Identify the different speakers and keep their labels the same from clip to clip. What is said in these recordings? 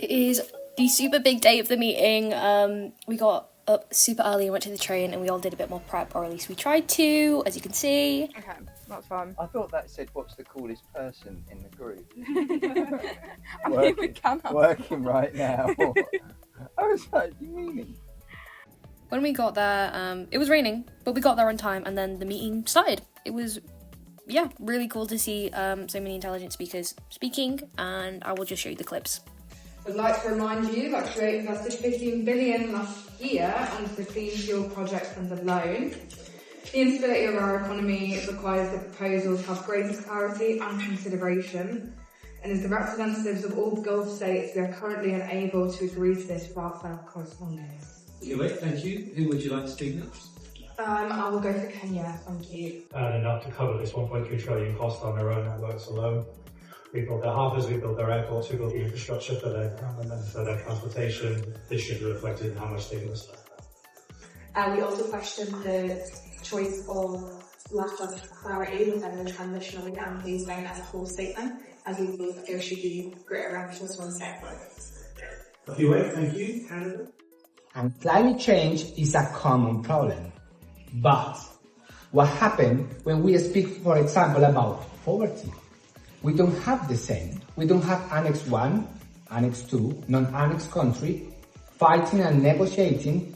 Speaker 1: It is the super big day of the meeting. We got up super early and went to the train, and we all did a bit more prep, or at least we tried to, as you can see.
Speaker 2: Okay, that's fun.
Speaker 3: I thought that said what's the coolest person in the group.
Speaker 2: I mean, we can have
Speaker 3: working right now. I was like, you meaning?
Speaker 1: When we got there, it was raining, but we got there on time, and then the meeting started. It was, yeah, really cool to see so many intelligent speakers speaking, and I will just show you the clips.
Speaker 4: I'd like to remind you that Kuwait invested 15 billion last year under the Clean Fuel Project Fund alone. The instability of our economy requires the proposals have greater clarity and consideration, and as the representatives of all the Gulf states, we are currently unable to agree to this without further correspondence.
Speaker 5: Kuwait, thank you. Who would you like to speak next?
Speaker 4: I will go for Kenya, thank you.
Speaker 6: And enough to cover this 1.3 trillion cost on their own networks alone. We build their harbours, we build their airports, we build the infrastructure for their transportation. This should be reflected in how much they invest.
Speaker 7: We also questioned the choice of lack of clarity within the transitional and phase down as a whole statement, as we believe that there should be greater emphasis on sector.
Speaker 6: Kuwait, thank you. Canada.
Speaker 8: And climate change is a common problem. But what happens when we speak, for example, about poverty? We don't have the same. We don't have Annex 1, Annex 2, non-Annex country fighting and negotiating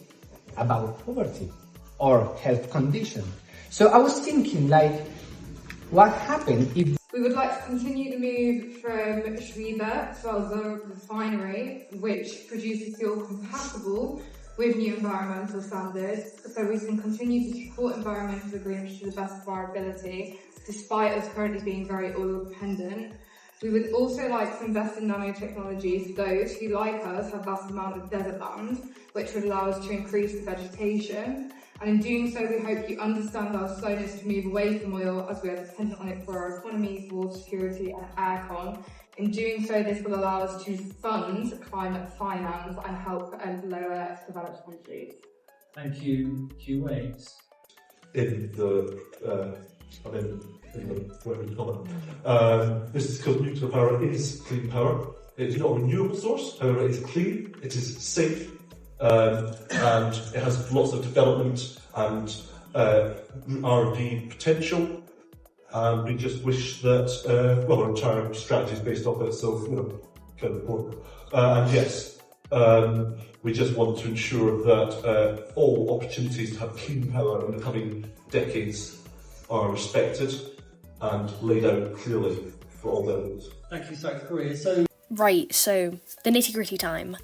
Speaker 8: about poverty or health condition. So I was thinking, like, what happened if...
Speaker 4: We would like to continue to move from Schwieber to our refinery, which produces fuel compatible with new environmental standards, so we can continue to support environmental agreements to the best of our ability, despite us currently being very oil dependent. We would also like to invest in nanotechnologies. Those who, like us, have vast amount of desert land, which would allow us to increase the vegetation. And in doing so, we hope you understand our slowness to move away from oil, as we are dependent on it for our economy, water security and aircon. In doing so, this will allow us to fund climate finance and help lower developed countries.
Speaker 6: Thank you, Kuwait.
Speaker 9: In the whatever you call it. This is because nuclear power is clean power. It is not a renewable source, however it is clean, it is safe, and it has lots of development and R&D potential. And we just wish that, our entire strategy is based off it, so, kind of important. And yes, we just want to ensure that all opportunities to have clean power in the coming decades are respected and laid out clearly for all delegates.
Speaker 5: Thank you, Aonpreeya.
Speaker 1: Right, so the nitty-gritty time.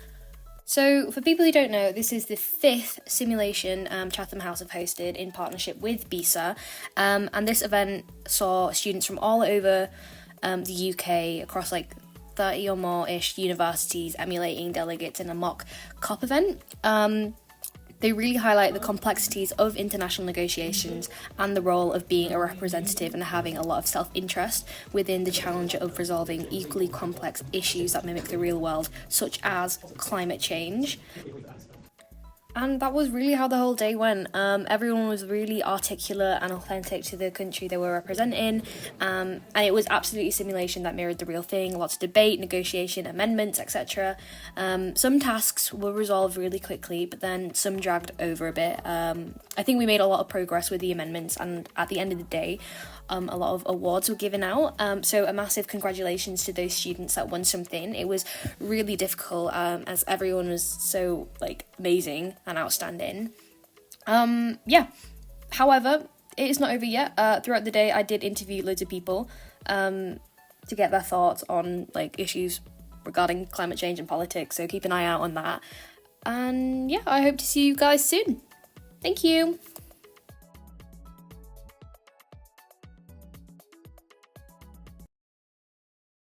Speaker 1: So, for people who don't know, this is the 5th simulation Chatham House have hosted in partnership with BISA, and this event saw students from all over the UK, across like 30 or more-ish universities, emulating delegates in a mock COP event. They really highlight the complexities of international negotiations and the role of being a representative and having a lot of self-interest within the challenge of resolving equally complex issues that mimic the real world, such as climate change. And that was really how the whole day went. Everyone was really articulate and authentic to the country they were representing, and it was absolutely a simulation that mirrored the real thing. Lots of debate, negotiation, amendments, etc. Some tasks were resolved really quickly, but then some dragged over a bit. I think we made a lot of progress with the amendments, and at the end of the day, a lot of awards were given out. So a massive congratulations to those students that won something. It was really difficult, as everyone was so amazing and outstanding. However, it is not over yet. Throughout the day, I did interview loads of people to get their thoughts on issues regarding climate change and politics. So keep an eye out on that. And yeah, I hope to see you guys soon. Thank you.